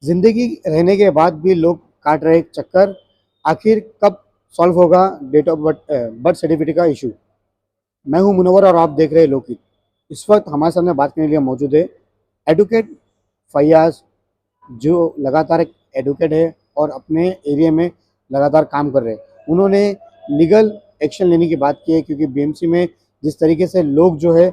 जिंदगी रहने के बाद भी लोग काट रहे एक चक्कर। आखिर कब सॉल्व होगा डेट ऑफ बर्थ सर्टिफिकेट का इशू। मैं हूं मुनव्वर और आप देख रहे हैं लोकहित। इस वक्त हमारे सामने बात करने के लिए मौजूद है एडवोकेट फैयाज, जो लगातार एक एडवोकेट है और अपने एरिया में लगातार काम कर रहे हैं। उन्होंने लीगल एक्शन लेने की बात की है, क्योंकि बीएमसी में जिस तरीके से लोग जो है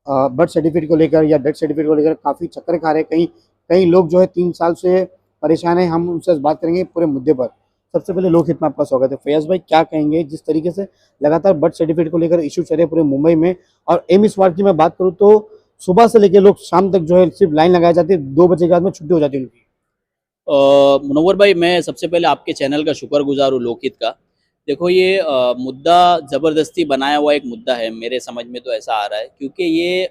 बर्थ सर्टिफिकेट को लेकर या डेथ सर्टिफिकेट को लेकर काफ़ी चक्कर खा रहे हैं। कई कई लोग जो है 3 साल से परेशान है। हम उनसे बात करेंगे पूरे मुद्दे पर। सबसे पहले लोकहित में आपका स्वागत है। फैयाज भाई, क्या कहेंगे जिस तरीके से लगातार बर्थ सर्टिफिकेट को लेकर इशू चल रहे पूरे मुंबई में, और एमएस वार्ड की मैं बात करूँ तो सुबह से लेकर लोग शाम तक जो है सिर्फ लाइन लगाई जाती है, 2 बजे के बाद में छुट्टी हो जाती है उनकी। मुनव्वर भाई, मैं सबसे पहले आपके चैनल का शुक्रगुजार हूँ लोकहित का। देखो, ये मुद्दा ज़बरदस्ती बनाया हुआ एक मुद्दा है, मेरे समझ में तो ऐसा आ रहा है, क्योंकि ये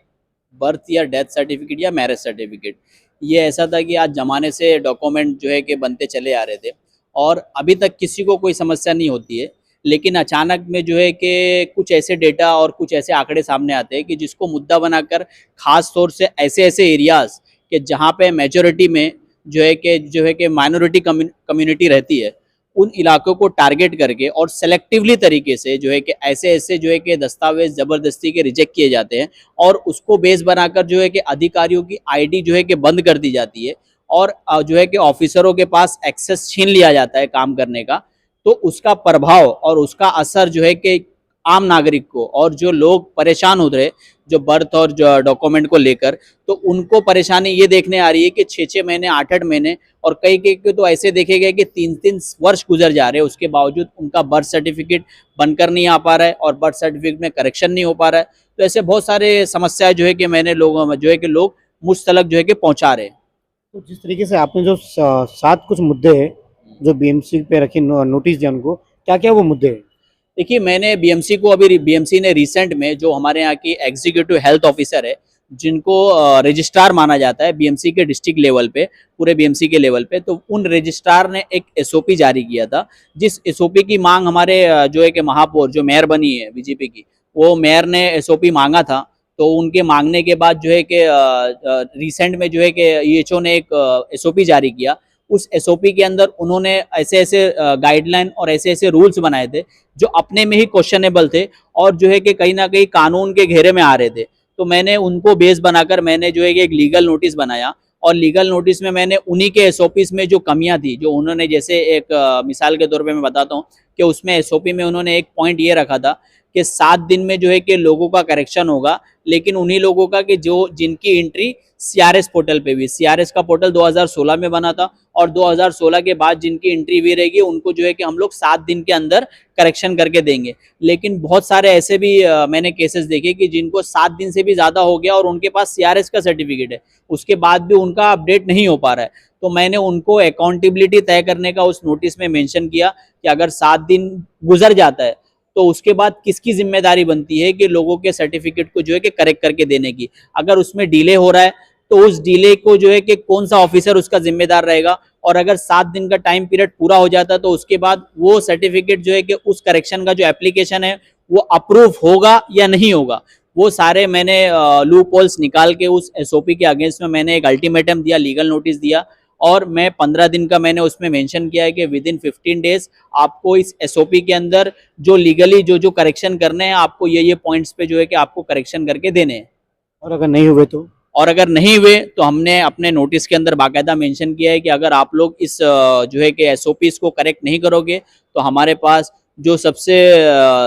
बर्थ या डेथ सर्टिफिकेट या मैरिज सर्टिफिकेट, ये ऐसा था कि आज ज़माने से डॉक्यूमेंट जो है कि बनते चले आ रहे थे और अभी तक किसी को कोई समस्या नहीं होती है। लेकिन अचानक में जो है कि कुछ ऐसे डेटा और कुछ ऐसे आंकड़े सामने आते हैं कि जिसको मुद्दा बनाकर ख़ास तौर से ऐसे ऐसे एरियाज़ के जहाँ पे मेजॉरिटी में जो है कि माइनॉरिटी कम्युनिटी रहती है, उन इलाकों को टारगेट करके और सेलेक्टिवली तरीके से जो है कि ऐसे ऐसे जो है कि दस्तावेज ज़बरदस्ती के रिजेक्ट किए जाते हैं और उसको बेस बनाकर जो है कि अधिकारियों की आईडी जो है कि बंद कर दी जाती है और जो है कि ऑफिसरों के पास एक्सेस छीन लिया जाता है काम करने का। तो उसका प्रभाव और उसका असर जो है कि आम नागरिक को और जो लोग परेशान हो रहे, जो बर्थ और जो डॉक्यूमेंट को लेकर, तो उनको परेशानी ये देखने आ रही है कि 6-6 महीने, 8-8 महीने और कई कई के तो ऐसे देखे गए कि 3-3 वर्ष गुजर जा रहे हैं, उसके बावजूद उनका बर्थ सर्टिफिकेट बनकर नहीं आ पा रहा है और बर्थ सर्टिफिकेट में करेक्शन नहीं हो पा रहा है। तो ऐसे बहुत सारे समस्याएं जो है कि मैंने लोगों में जो है कि लोग मुझ तलक जो है कि पहुंचा रहे हैं। तो जिस तरीके से आपने जो 7 कुछ मुद्दे हैं जो बीएमसी पे रखे, नोटिस दिया उनको, क्या क्या वो मुद्दे हैं? देखिए, मैंने बीएमसी को अभी बीएमसी ने रिसेंट में, जो हमारे यहाँ की एग्जीक्यूटिव हेल्थ ऑफिसर है, जिनको रजिस्ट्रार माना जाता है बीएमसी के डिस्ट्रिक्ट लेवल पे, पूरे बीएमसी के लेवल पे, तो उन रजिस्ट्रार ने एक एसओपी जारी किया था। जिस एसओपी की मांग हमारे जो है कि महापौर, जो मेयर बनी है बीजेपी की, वो मेयर ने एसओपी मांगा था। तो उनके मांगने के बाद जो है कि रिसेंट में जो है कि ईएचओ ने एक एसओपी जारी किया। उस एसओपी के अंदर उन्होंने ऐसे ऐसे गाइडलाइन और ऐसे ऐसे रूल्स बनाए थे जो अपने में ही क्वेश्चनेबल थे और जो है कि कहीं ना कहीं कानून के घेरे में आ रहे थे। तो मैंने उनको बेस बनाकर मैंने जो है कि एक लीगल नोटिस बनाया और लीगल नोटिस में मैंने उन्हीं के एसओपीज में जो कमियां थी, जो उन्होंने, जैसे एक मिसाल के तौर पे मैं बताता हूँ कि उसमें एसओपी में उन्होंने एक पॉइंट ये रखा था कि 7 दिन में जो है कि लोगों का करेक्शन होगा, लेकिन उन्हीं लोगों का कि जो जिनकी एंट्री सीआरएस पोर्टल पे भी, सीआरएस का पोर्टल 2016 में बना था और 2016 के बाद जिनकी एंट्री हुई रहेगी उनको जो है कि हम लोग 7 दिन के अंदर करेक्शन करके देंगे। लेकिन बहुत सारे ऐसे भी मैंने केसेस देखे कि जिनको 7 दिन से भी ज़्यादा हो गया और उनके पास सीआरएस का सर्टिफिकेट है, उसके बाद भी उनका अपडेट नहीं हो पा रहा है। तो मैंने उनको अकाउंटेबिलिटी तय करने का उस नोटिस में मेंशन किया कि अगर 7 दिन गुजर जाता है तो उसके बाद किसकी जिम्मेदारी बनती है कि लोगों के सर्टिफिकेट को जो है कि करेक्ट करके देने की। अगर उसमें डिले हो रहा है तो उस डिले को जो है कि कौन सा ऑफिसर उसका जिम्मेदार रहेगा, और अगर 7 दिन का टाइम पीरियड पूरा हो जाता तो उसके बाद वो सर्टिफिकेट जो है कि उस करेक्शन का जो एप्लीकेशन है वो अप्रूव होगा या नहीं होगा। वो सारे मैंने लूप होल्स निकाल के उस एसओपी के अगेंस्ट में मैंने एक अल्टीमेटम दिया, लीगल नोटिस दिया, और मैं 15 दिन का मैंने उसमें मेंशन किया है कि विद इन 15 डेज आपको इस एसओपी के अंदर जो लीगली जो जो करेक्शन करने हैं, आपको ये पॉइंट्स पे जो है कि आपको करेक्शन करके देने हैं। और अगर नहीं हुए तो? और अगर नहीं हुए तो हमने अपने नोटिस के अंदर बाकायदा मेंशन किया है कि अगर आप लोग इस जो है कि एसओपीज को करेक्ट नहीं करोगे तो हमारे पास जो सबसे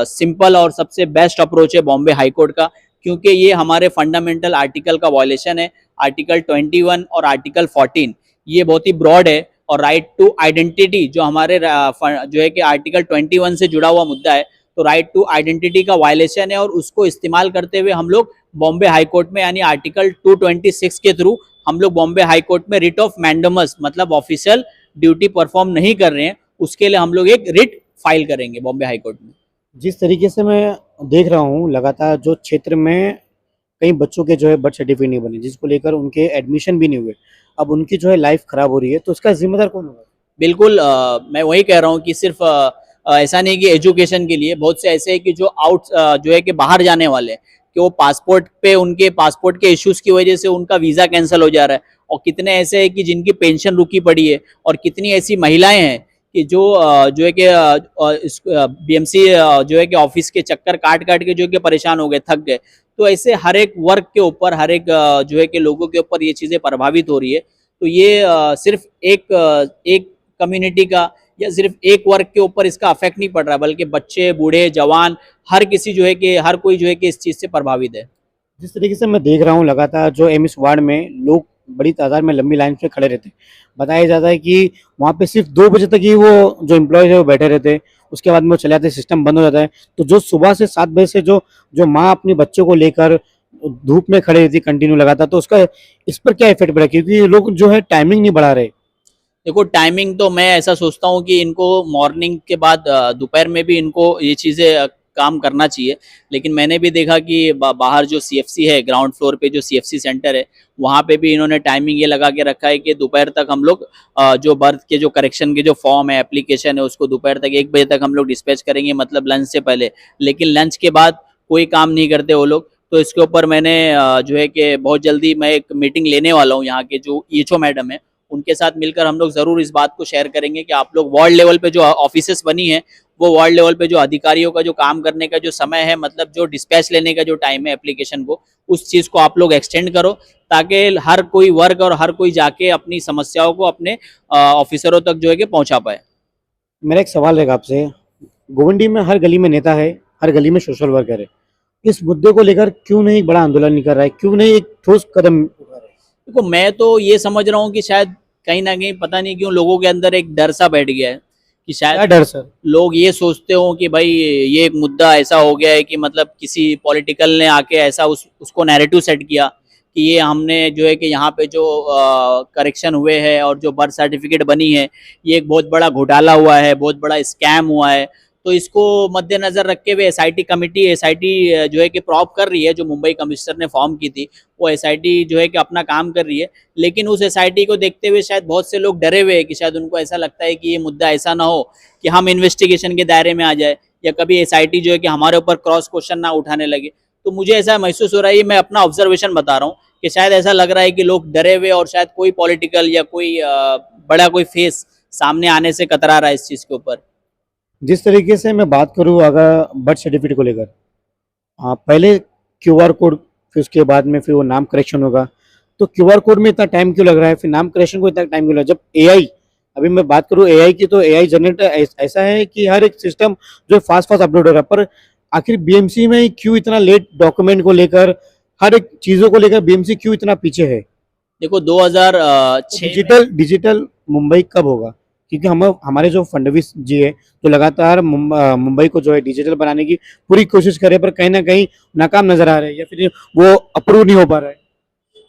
सिंपल और सबसे बेस्ट अप्रोच है बॉम्बे हाई कोर्ट का, क्योंकि ये हमारे फंडामेंटल आर्टिकल का वायलेशन है। आर्टिकल 21 और आर्टिकल 14 ये बहुत ही ब्रॉड है, और राइट टू आइडेंटिटी जो हमारे जो है कि आर्टिकल 21 से जुड़ा हुआ मुद्दा है, तो राइट टू आइडेंटिटी का वायलेशन है। और उसको इस्तेमाल करते हुए हम लोग बॉम्बे हाई कोर्ट में, यानी आर्टिकल 226 के थ्रू हम लोग बॉम्बे हाई कोर्ट में रिट ऑफ मैंडेमस, मतलब ऑफिशियल ड्यूटी परफॉर्म नहीं कर रहे हैं, उसके लिए हम लोग एक रिट फाइल करेंगे बॉम्बे हाई कोर्ट में। जिस तरीके से मैं देख रहा हूँ लगातार जो क्षेत्र में कई बच्चों के जो है बर्थ सर्टिफिकेट नहीं बने, जिसको लेकर उनके एडमिशन भी नहीं हुए, अब उनकी जो है लाइफ खराब हो रही है, तो उसका जिम्मेदार कौन होगा? बिल्कुल, मैं वही कह रहा हूँ कि सिर्फ ऐसा नहीं कि एजुकेशन के लिए, बहुत से ऐसे हैं कि जो जो है कि बाहर जाने वाले हैं, कि वो पासपोर्ट पे उनके पासपोर्ट के इश्यूज की वजह से उनका वीजा कैंसिल हो जा रहा है, और कितने ऐसे हैं कि जिनकी पेंशन रुकी पड़ी है, और कितनी ऐसी महिलाएं हैं कि जो है कि बीएमसी जो है कि ऑफिस के चक्कर काट काट के जो है कि परेशान हो गए, थक गए। तो ऐसे हर एक वर्ग के ऊपर, हर एक जो है कि लोगों के ऊपर ये चीजें प्रभावित हो रही है। तो ये सिर्फ एक कम्युनिटी का या सिर्फ एक वर्ग के ऊपर इसका अफेक्ट नहीं पड़ रहा, बल्कि बच्चे, बूढ़े, जवान, हर किसी जो है कि हर कोई जो है कि इस चीज से प्रभावित है। जिस तरीके से मैं देख रहा हूँ लगातार जो एमएस वार्ड में लोग बड़ी तादाद में लंबी लाइन पे खड़े रहते हैं। बताया जाता है कि वहाँ पे सिर्फ 2 बजे तक ही वो जो एम्प्लॉयज है वो बैठे रहते हैं, उसके बाद में वो चले जाते हैं, सिस्टम बंद हो जाता है। तो जो सुबह से 7 बजे से जो जो माँ अपने बच्चों को लेकर धूप में खड़े रहती है कंटिन्यू लगातार, तो उसका इस पर क्या इफेक्ट पड़ा, क्योंकि ये लोग जो है टाइमिंग नहीं बढ़ा रहे। देखो, टाइमिंग तो मैं ऐसा सोचता हूँ कि इनको मॉर्निंग के बाद दोपहर में भी इनको ये चीज़ें काम करना चाहिए। लेकिन मैंने भी देखा कि बाहर जो सीएफसी है, ग्राउंड फ्लोर पे जो सीएफसी सेंटर है, वहाँ पे भी इन्होंने टाइमिंग ये लगा के रखा है कि दोपहर तक हम लोग जो बर्थ के जो करेक्शन के जो फॉर्म है, एप्लीकेशन है, उसको दोपहर तक 1 बजे तक हम लोग डिस्पैच करेंगे, मतलब लंच से पहले। लेकिन लंच के बाद कोई काम नहीं करते वो लोग। तो इसके ऊपर मैंने जो है कि बहुत जल्दी मैं एक मीटिंग लेने वाला हूँ, यहाँ के जो ईएचओ मैडम है उनके साथ मिलकर हम लोग जरूर इस बात को शेयर करेंगे कि आप लोग वार्ड लेवल पे जो ऑफिसेस बनी है, वो वार्ड लेवल पे जो अधिकारियों का जो काम करने का जो समय है, मतलब जो डिस्पैच लेने का जो टाइम है एप्लीकेशन को, उस चीज को आप लोग एक्सटेंड करो, ताकि हर कोई वर्ग और हर कोई जाके अपनी समस्याओं को अपने ऑफिसरों तक जो है कि पहुंचा पाए। मेरा एक सवाल रहेगा आपसे, गोविंदी में हर गली में नेता है, हर गली में सोशल वर्कर है, इस मुद्दे को लेकर क्यों नहीं एक बड़ा आंदोलन नहीं कर रहा है, क्यों नहीं एक ठोस कदम उठा रहा है? देखो, मैं तो ये समझ रहा हूँ कि शायद कहीं ना कहीं पता नहीं क्यों लोगों के अंदर एक डर सा बैठ गया है कि क्या शायद डर सर? लोग ये सोचते हो कि भाई ये एक मुद्दा ऐसा हो गया है कि मतलब किसी पॉलिटिकल ने आके ऐसा उसको नैरेटिव सेट किया कि ये हमने जो है कि यहाँ पे जो करेक्शन हुए हैं और जो बर्थ सर्टिफिकेट बनी है, ये एक बहुत बड़ा घोटाला हुआ है, बहुत बड़ा स्कैम हुआ है। तो इसको मद्देनजर रख के हुए एसआईटी कमेटी, एसआईटी जो है कि प्रॉप कर रही है, जो मुंबई कमिश्नर ने फॉर्म की थी, वो एसआईटी जो है कि अपना काम कर रही है। लेकिन उस एसआईटी को देखते हुए शायद बहुत से लोग डरे हुए हैं कि शायद उनको ऐसा लगता है कि ये मुद्दा ऐसा ना हो कि हम इन्वेस्टिगेशन के दायरे में आ जाए, या कभी एसआईटी जो है कि हमारे ऊपर क्रॉस क्वेश्चन ना उठाने लगे। तो मुझे ऐसा महसूस हो रहा है, मैं अपना ऑब्जर्वेशन बता रहा हूँ, कि शायद ऐसा लग रहा है कि लोग डरे हुए और शायद कोई पॉलिटिकल या कोई बड़ा कोई फेस सामने आने से कतरा रहा है इस चीज़ के ऊपर। जिस तरीके से मैं बात करूँ अगर बर्थ सर्टिफिकेट को लेकर, पहले क्यूआर कोड, फिर उसके बाद में फिर वो नाम करेक्शन होगा, तो क्यूआर कोड में इतना टाइम क्यों लग रहा है, फिर नाम करेक्शन को इतना टाइम क्यों लग रहा है? जब एआई, अभी मैं बात करूँ एआई की, तो एआई जनरेटर ऐसा है कि हर एक सिस्टम जो फास्ट फास्ट अपलोड हो रहा है, पर आखिर बीएमसी में क्यों इतना लेट डॉक्यूमेंट को लेकर, हर एक चीज़ों को लेकर बीएमसी क्यों इतना पीछे है? देखो, 2006 डिजिटल डिजिटल मुंबई कब होगा? क्योंकि हम हमारे जो फडणवीस जी है, तो लगातार मुंबई को जो है डिजिटल बनाने की पूरी कोशिश कर रहे हैं, पर कहीं ना कहीं नाकाम नजर आ रहे हैं, या फिर वो अप्रूव नहीं हो पा रहा है।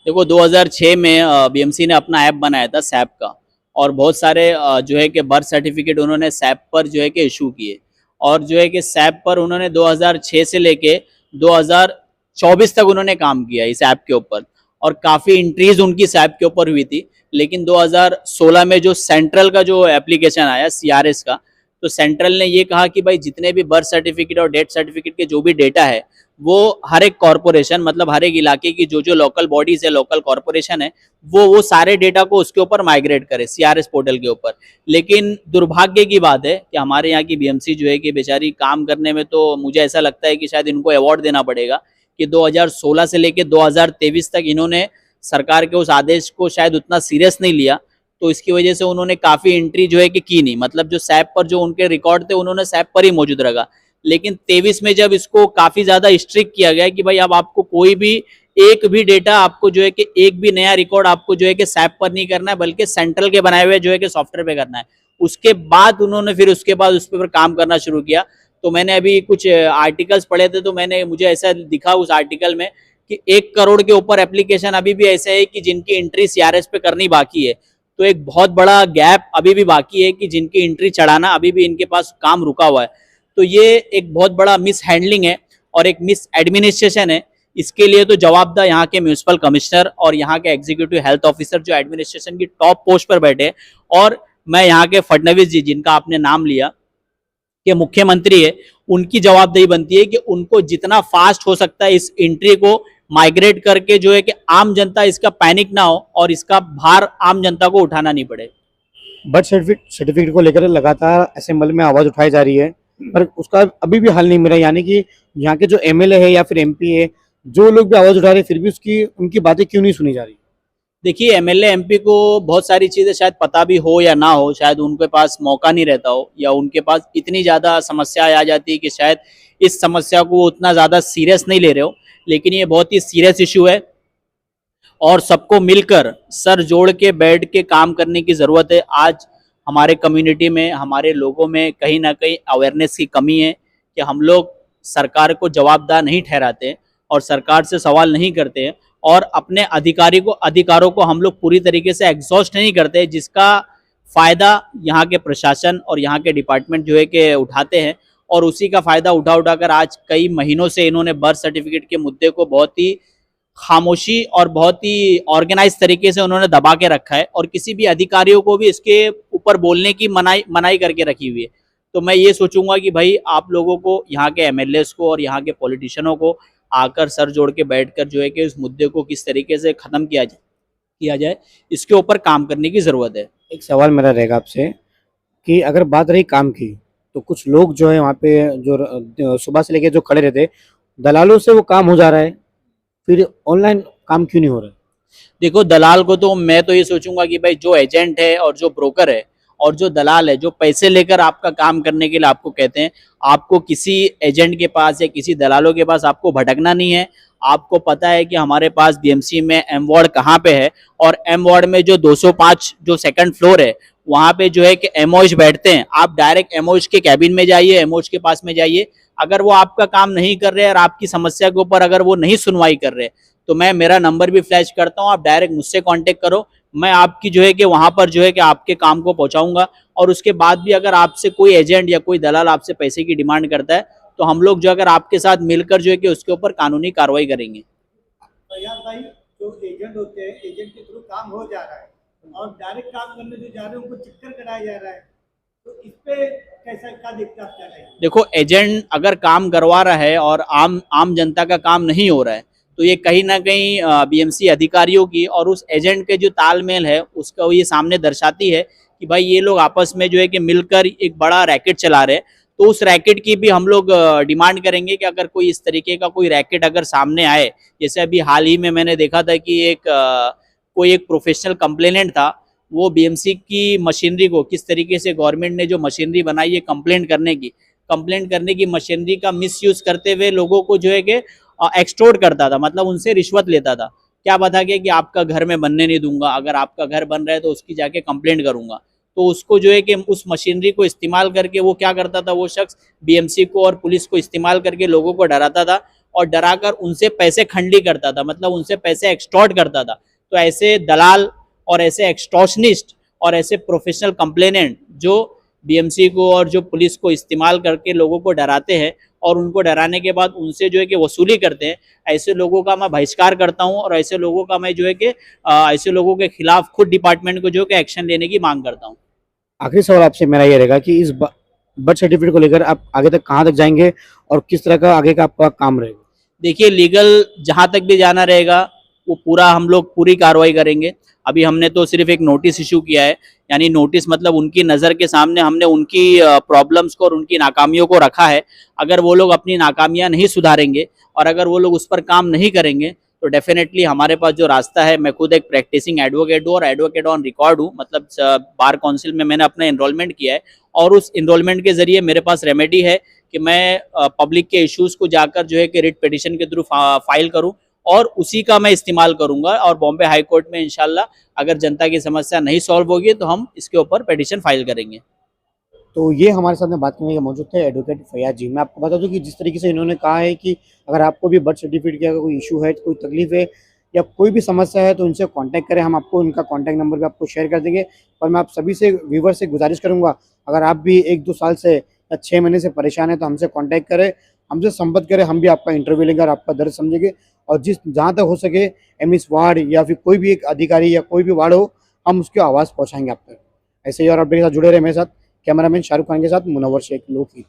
देखो, 2006 में बीएमसी ने अपना ऐप बनाया था सैप का, और बहुत सारे जो है कि बर्थ सर्टिफिकेट उन्होंने सैप पर जो है कि इशू किए, और जो है कि सैप पर उन्होंने 2006 से लेके 2024 तक उन्होंने काम किया इस ऐप के ऊपर, और काफ़ी इंट्रीज उनकी सैप के ऊपर हुई थी। लेकिन 2016 में जो सेंट्रल का जो एप्लीकेशन आया सीआरएस का, तो सेंट्रल ने ये कहा कि भाई जितने भी बर्थ सर्टिफिकेट और डेथ सर्टिफिकेट के जो भी डेटा है, वो हर एक कॉरपोरेशन, मतलब हर एक इलाके की जो जो लोकल बॉडीज है, लोकल कॉरपोरेशन है, वो सारे डेटा को उसके ऊपर माइग्रेट करे सीआरएस पोर्टल के ऊपर। लेकिन दुर्भाग्य की बात है कि हमारे यहाँ की बीएमसी जो है कि बेचारी काम करने में, तो मुझे ऐसा लगता है कि शायद इनको अवार्ड देना पड़ेगा कि 2016 से लेकर 2023 तक इन्होंने सरकार के उस आदेश को शायद उतना सीरियस नहीं लिया। तो इसकी वजह से उन्होंने काफ़ी एंट्री जो है कि की नहीं, मतलब जो सैप पर जो उनके रिकॉर्ड थे उन्होंने सैप पर ही मौजूद रखा। लेकिन 23 में जब इसको काफ़ी ज़्यादा स्ट्रिक्ट किया गया कि भाई अब आपको कोई भी एक भी डेटा, आपको जो है कि एक भी नया रिकॉर्ड आपको जो है कि सैप पर नहीं करना है, बल्कि सेंट्रल के बनाए हुए जो है कि सॉफ्टवेयर पे करना है। उसके बाद उन्होंने फिर उसके बाद उस पर काम करना शुरू किया। तो मैंने अभी कुछ आर्टिकल्स पढ़े थे, तो मुझे ऐसा दिखा उस आर्टिकल में कि 1 करोड़ के ऊपर एप्लीकेशन अभी भी ऐसे है कि जिनकी एंट्री सीआरएस पे करनी बाकी है। तो एक बहुत बड़ा गैप अभी भी बाकी है कि जिनकी एंट्री चढ़ाना अभी भी इनके पास काम रुका हुआ है। तो ये एक बहुत बड़ा मिस हैंडलिंग है और एक मिस एडमिनिस्ट्रेशन है। इसके लिए तो जवाबदार यहाँ के म्यूनिसिपल कमिश्नर और यहाँ के एग्जीक्यूटिव हेल्थ ऑफिसर जो एडमिनिस्ट्रेशन की टॉप पोस्ट पर बैठे, और मैं यहाँ के फडणवीस जी जिनका आपने नाम लिया, के मुख्यमंत्री है, उनकी जवाबदेही बनती है कि उनको जितना फास्ट हो सकता है इस एंट्री को माइग्रेट करके जो है कि आम जनता इसका पैनिक ना हो और इसका भार आम जनता को उठाना नहीं पड़े। बर्थ सर्टिफिकेट को लेकर लगातार असेंबली में आवाज उठाई जा रही है, पर उसका अभी भी हल नहीं मिला। यानी कि यहाँ के जो एमएलए है या फिर एमपी है, जो लोग भी आवाज उठा रहे हैं, फिर भी उसकी उनकी बातें क्यों नहीं सुनी जा रही? देखिए, एमएलए एमपी को बहुत सारी चीजें शायद पता भी हो या ना हो, शायद उनके पास मौका नहीं रहता हो, या उनके पास इतनी ज्यादा समस्याएं आ जाती है कि शायद इस समस्या को वो उतना ज्यादा सीरियस नहीं ले रहे हो। लेकिन ये बहुत ही सीरियस इशू है और सबको मिलकर सर जोड़ के बैठ के काम करने की ज़रूरत है। आज हमारे कम्युनिटी में, हमारे लोगों में कहीं ना कहीं अवेयरनेस की कमी है कि हम लोग सरकार को जवाबदार नहीं ठहराते और सरकार से सवाल नहीं करते हैं और अपने अधिकारों को हम लोग पूरी तरीके से एग्जॉस्ट नहीं करते, जिसका फ़ायदा यहाँ के प्रशासन और यहाँ के डिपार्टमेंट जो है कि उठाते हैं। और उसी का फ़ायदा उठा उठाकर आज कई महीनों से इन्होंने बर्थ सर्टिफिकेट के मुद्दे को बहुत ही खामोशी और बहुत ही ऑर्गेनाइज तरीके से उन्होंने दबा के रखा है और किसी भी अधिकारियों को भी इसके ऊपर बोलने की मनाही करके रखी हुई है। तो मैं ये सोचूंगा कि भाई आप लोगों को, यहाँ के एमएलएस को और यहाँ के पॉलिटिशियनों को आकर सर जोड़ के बैठकर जो है कि इस मुद्दे को किस तरीके से ख़त्म किया जाए इसके ऊपर काम करने की ज़रूरत है। एक सवाल मेरा रहेगा आपसे कि अगर बात रही काम की, तो कुछ लोग जो है वहाँ पे जो सुबह से लेके जो खड़े रहते, दलालों से वो काम हो जा रहा है, फिर ऑनलाइन काम क्यों नहीं हो रहा है? देखो, दलाल को तो मैं तो ये सोचूंगा कि भाई जो एजेंट है और जो ब्रोकर है और जो दलाल है, जो पैसे लेकर आपका काम करने के लिए आपको कहते हैं, आपको किसी एजेंट के पास या किसी दलालों के पास आपको भटकना नहीं है। आपको पता है कि हमारे पास बीएमसी में एम वार्ड कहाँ पे है और एम वार्ड में जो 205 जो सेकंड फ्लोर है वहाँ पे जो है कि एमओएच बैठते हैं। आप डायरेक्ट एमओएच के कैबिन में जाइए, एमओएच के पास में जाइए। अगर वो आपका काम नहीं कर रहे और आपकी समस्या के ऊपर अगर वो नहीं सुनवाई कर रहे, तो मैं मेरा नंबर भी फ्लैश करता हूँ, आप डायरेक्ट मुझसे कांटेक्ट करो। मैं आपकी जो है कि वहाँ पर जो है कि आपके काम को पहुँचाऊंगा। और उसके बाद भी अगर आपसे कोई एजेंट या कोई दलाल आपसे पैसे की डिमांड करता है, तो हम लोग जो अगर आपके साथ मिलकर जो है कि उसके ऊपर कानूनी कार्रवाई करेंगे। फैयाज भाई, जो एजेंट होते हैं, एजेंट के थ्रू काम हो जा रहा है और डायरेक्ट काम करने जो जा रहे हैं उनको चक्कर कराया जा रहा है, तो इस पे कैसा क्या देखते आप क्या कहेंगे? देखो, एजेंट अगर काम करवा रहा है और आम जनता का काम नहीं हो रहा है, तो ये कहीं ना कहीं बीएमसी अधिकारियों की और उस एजेंट के जो तालमेल है उसका ये सामने दर्शाती है कि भाई ये लोग आपस में जो है कि मिलकर एक बड़ा रैकेट चला रहे हैं। तो उस रैकेट की भी हम लोग डिमांड करेंगे कि अगर कोई इस तरीके का कोई रैकेट अगर सामने आए, जैसे अभी हाल ही में मैंने देखा था कि कोई एक प्रोफेशनल कंप्लेनेंट था, वो बीएमसी की मशीनरी को किस तरीके से गवर्नमेंट ने जो मशीनरी बनाई है कंप्लेंट करने की मशीनरी का मिसयूज करते हुए लोगों को जो है कि एक्सटोर्ट करता था, मतलब उनसे रिश्वत लेता था। क्या बता गया कि आपका घर में बनने नहीं दूंगा, अगर आपका घर बन रहा है तो उसकी जाके कंप्लेंट करूंगा। तो उसको जो है कि उस मशीनरी को इस्तेमाल करके वो क्या करता था, वो शख्स बीएमसी को और पुलिस को इस्तेमाल करके लोगों को डराता था और डराकर उनसे पैसे खंडी करता था, मतलब उनसे पैसे एक्सटॉर्ट करता था। तो ऐसे दलाल और ऐसे एक्सटॉर्शनिस्ट और ऐसे प्रोफेशनल कंप्लेनेंट जो बीएमसी को और जो पुलिस को इस्तेमाल करके लोगों को डराते हैं और उनको डराने के बाद उनसे जो है कि वसूली करते हैं, ऐसे लोगों का मैं बहिष्कार करता हूं और ऐसे लोगों का मैं जो है कि ऐसे लोगों के खिलाफ खुद डिपार्टमेंट को जो है कि एक्शन लेने की मांग करता हूं। आखिरी सवाल आपसे मेरा ये रहेगा कि इस बर्थ सर्टिफिकेट को लेकर आप आगे तक कहाँ तक जाएंगे और किस तरह का आगे का आपका काम रहेगा? देखिए, लीगल जहां तक भी जाना रहेगा वो पूरा हम लोग पूरी कार्रवाई करेंगे। अभी हमने तो सिर्फ एक नोटिस इशू किया है, यानी नोटिस मतलब उनकी नज़र के सामने हमने उनकी प्रॉब्लम्स को और उनकी नाकामियों को रखा है। अगर वो लोग अपनी नाकामियां नहीं सुधारेंगे और अगर वो लोग उस पर काम नहीं करेंगे, तो डेफिनेटली हमारे पास जो रास्ता है, मैं खुद एक प्रैक्टिसिंग एडवोकेट हूँ और एडवोकेट ऑन रिकॉर्ड हूँ, मतलब बार काउंसिल में मैंने अपना इनरोलमेंट किया है और उस इनरोलमेंट के जरिए मेरे पास रेमेडी है कि मैं पब्लिक के इश्यूज़ को जाकर जो है कि रिट पिटिशन के थ्रू फाइल करूँ और उसी का मैं इस्तेमाल करूंगा। और बॉम्बे हाई कोर्ट में इंशाल्लाह अगर जनता की समस्या नहीं सॉल्व होगी तो हम इसके ऊपर पिटिशन फाइल करेंगे। तो ये हमारे साथ में बात करने के मौजूद थे एडवोकेट फैयाज जी। मैं आपको बता दूं कि जिस तरीके से इन्होंने कहा है कि अगर आपको भी बर्थ सर्टिफिकेट का कोई इशू है, कोई तकलीफ है या कोई भी समस्या है, तो इनसे कांटेक्ट करें। हम आपको इनका कांटेक्ट नंबर भी आपको शेयर कर देंगे। और मैं आप सभी से, व्यूवर से गुजारिश करूंगा, अगर आप भी 1-2 साल से या 6 महीने से परेशान है तो हमसे कांटेक्ट करें, हमसे संपर्क करें। हम भी आपका इंटरव्यू लेंगे और आपका दर्द समझेंगे और जहाँ तक हो सके एमएस वार्ड या फिर कोई भी एक अधिकारी या कोई भी वार्ड हो, हम उसकी आवाज़ पहुँचाएंगे आप तक। ऐसे ही और अपडेट के साथ जुड़े रहे मेरे साथ। कैमरामैन शाहरुख खान के साथ मुनव्वर शेख, लोकहित।